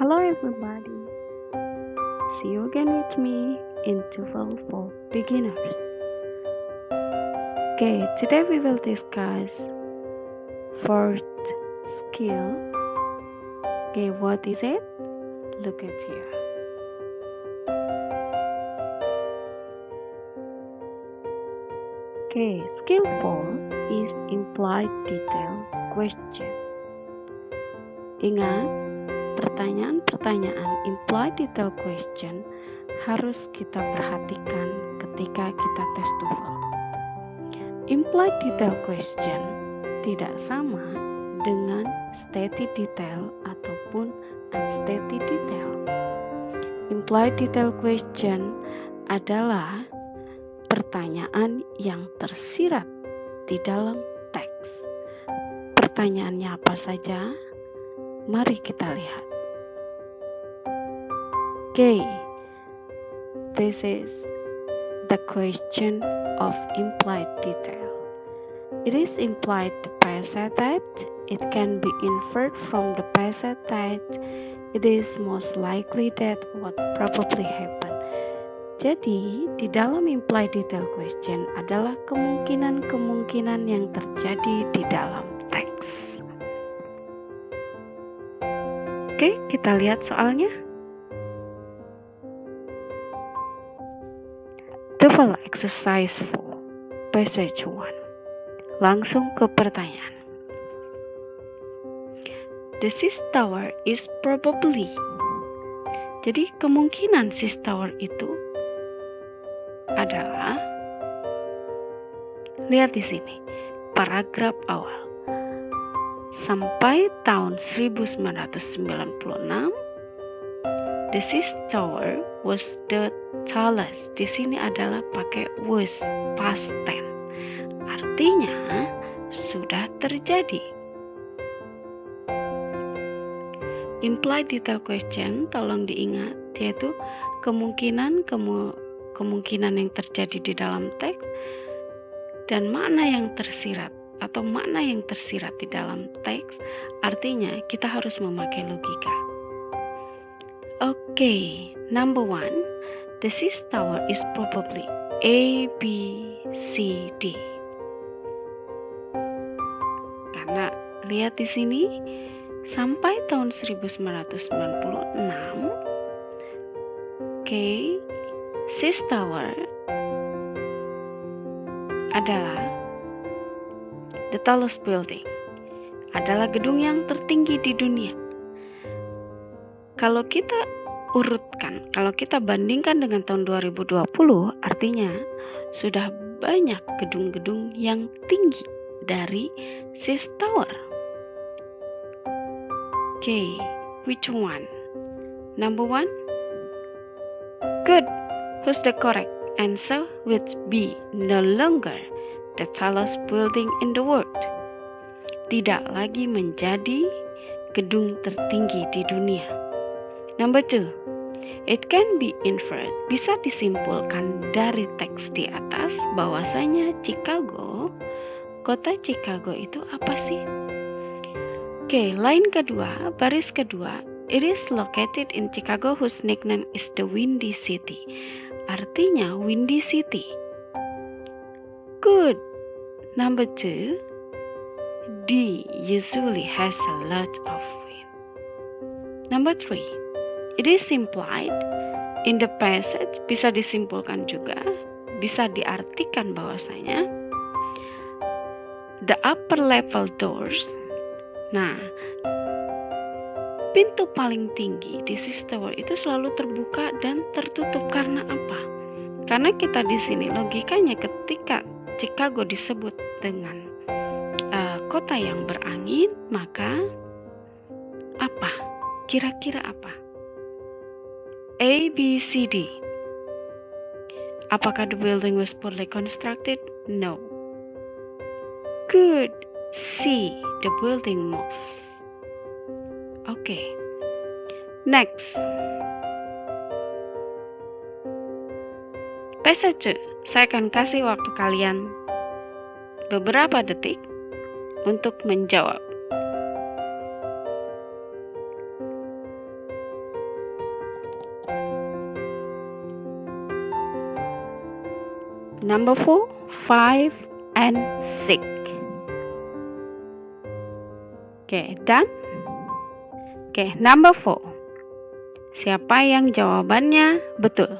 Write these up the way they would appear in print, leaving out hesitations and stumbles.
Hello everybody, see you again with me in TOEFL for Beginners. Okay, today we will discuss fourth skill. Okay, what is it? Look at here. Okay, skill 4 is implied detail question. Ingat, pertanyaan-pertanyaan implied detail question harus kita perhatikan ketika kita tes TOEFL. Implied detail question tidak sama dengan stated detail ataupun unstated detail. Implied detail question adalah pertanyaan yang tersirat di dalam teks. Pertanyaannya apa saja? Mari kita lihat. Okay, this is the question of implied detail. It is implied the passage that it can be inferred from the passage that it is most likely that what probably happened. Jadi, di dalam implied detail question adalah kemungkinan-kemungkinan yang terjadi di dalam teks. Oke, kita lihat soalnya. TOEFL exercise 4, passage 1. Langsung ke pertanyaan. The Seas Tower is probably. Jadi kemungkinan Seas Tower itu adalah, lihat di sini, paragraf awal. Sampai tahun 1996, the Seas Tower was the tallest. Di sini adalah pakai was, past tense. Artinya sudah terjadi. Implied detail question, tolong diingat, yaitu kemungkinan yang terjadi di dalam teks dan makna yang tersirat atau makna yang tersirat di dalam teks. Artinya kita harus memakai logika. Okay, number 1, the Seas Tower is probably A, B, C, D. Karena lihat di sini, sampai tahun 1996, okay, Seas Tower adalah the tallest building, adalah gedung yang tertinggi di dunia. Kalau kita urutkan, kalau kita bandingkan dengan tahun 2020, artinya sudah banyak gedung-gedung yang tinggi dari Seas Tower. Okay, which one? Number 1? Good. Who's the correct answer? Which B, no longer the tallest building in the world. Tidak lagi menjadi gedung tertinggi di dunia. Number 2, it can be inferred. Bisa disimpulkan dari teks di atas bahwasanya Chicago, kota Chicago itu apa sih? Oke, line kedua, baris kedua. It is located in Chicago whose nickname is the Windy City. Artinya Windy City. Good. Number 2, D usually has a lot of wind. Number 3, it is implied in the passage. Bisa disimpulkan juga, bisa diartikan bahwasanya the upper level doors. Nah, pintu paling tinggi di Seas Tower itu selalu terbuka dan tertutup. Karena apa? Karena kita di sini logikanya ketika Chicago disebut dengan kota yang berangin, maka apa? Kira-kira apa? A, B, C, D. Apakah the building was poorly constructed? No. Good. C, the building moves. Okay. Next. Passage 2. Saya akan kasih waktu kalian beberapa detik untuk menjawab. Number 4, 5 and 6. Oke, done? Oke, number 4. Siapa yang jawabannya betul?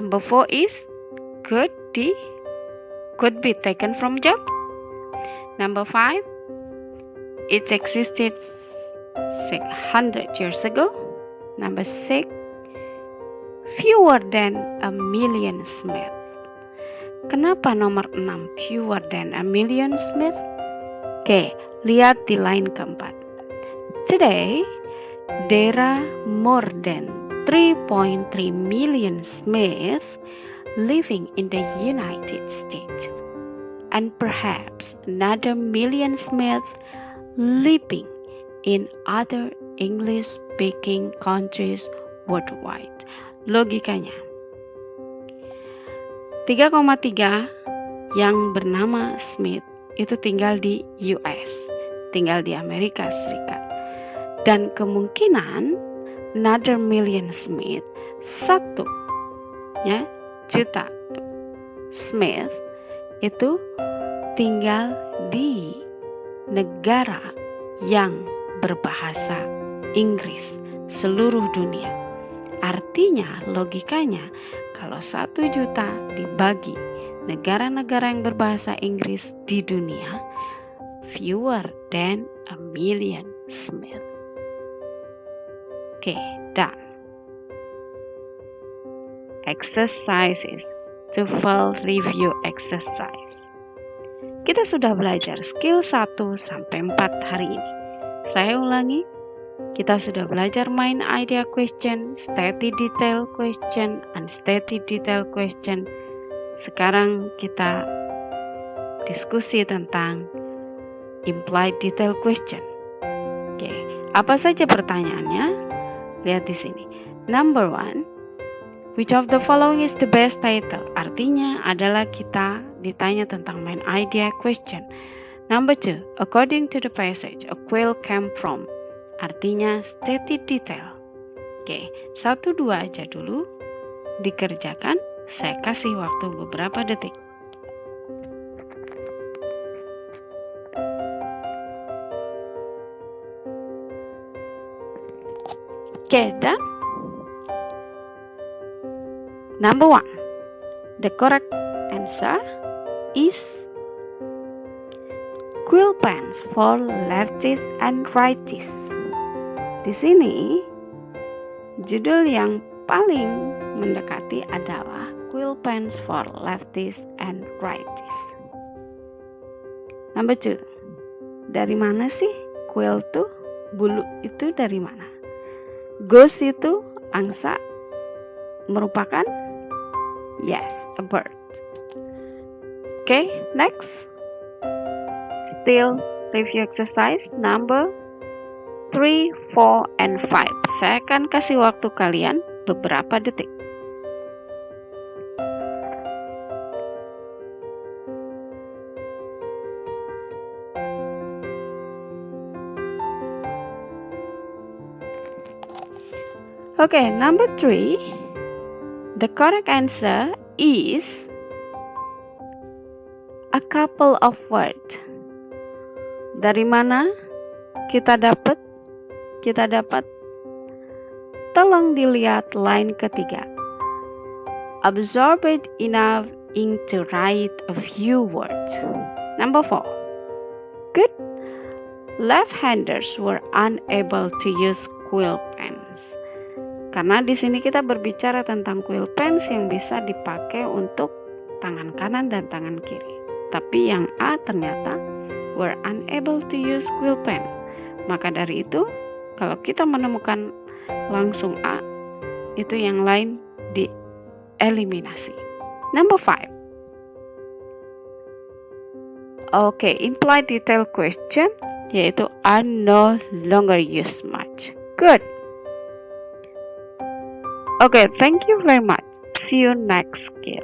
Number 4 is could be taken from job. Number 5, it existed 600 years ago. Number 6, fewer than a million Smith. Kenapa nomor 6 fewer than a million Smith? Oke, lihat di line keempat. Today, there are more than 3.3 million Smiths living in the United States, and perhaps another million Smiths living in other English-speaking countries worldwide. Logikanya, 3,3 yang bernama Smith itu tinggal di US, tinggal di Amerika Serikat. Dan kemungkinan another million Smith, 1 juta Smith itu tinggal di negara yang berbahasa Inggris seluruh dunia. Artinya logikanya kalau 1 juta dibagi negara-negara yang berbahasa Inggris di dunia, fewer than a million Smith. Oke, done. Exercises, TOEFL review exercise. Kita sudah belajar skill 1 sampai 4 hari ini. Saya ulangi, kita sudah belajar main idea question, stated detail question, unstated detail question. Sekarang kita diskusi tentang implied detail question. Oke, apa saja pertanyaannya? Lihat di sini. Number 1, which of the following is the best title? Artinya adalah kita ditanya tentang main idea question. Number 2, according to the passage, a quail came from. Artinya stated detail. Oke, 1, 2 aja dulu dikerjakan. Saya kasih waktu beberapa detik. Oke, dan number 1, the correct answer is quill pens for lefties and righties. Di sini judul yang paling mendekati adalah quill pens for lefties and righties. Number 2, dari mana sih quill tuh? Bulu itu dari mana? Goose itu angsa merupakan? Yes, a bird. Okay, next. Still review exercise number 3, 4, and 5. Saya akan kasih waktu kalian beberapa detik. Okay, number 3, the correct answer is a couple of words. Dari mana kita dapat? Tolong dilihat line ketiga. Absorbed enough ink to write a few words. Number 4, good. Left-handers were unable to use quill pens. Karena di sini kita berbicara tentang quill pens yang bisa dipakai untuk tangan kanan dan tangan kiri. Tapi yang A ternyata were unable to use quill pen. Maka dari itu, kalau kita menemukan langsung A, itu yang lain dieliminasi. Number 5. Oke, implied detail question, yaitu are no longer used much. Good. Okay, thank you very much. See you next skill.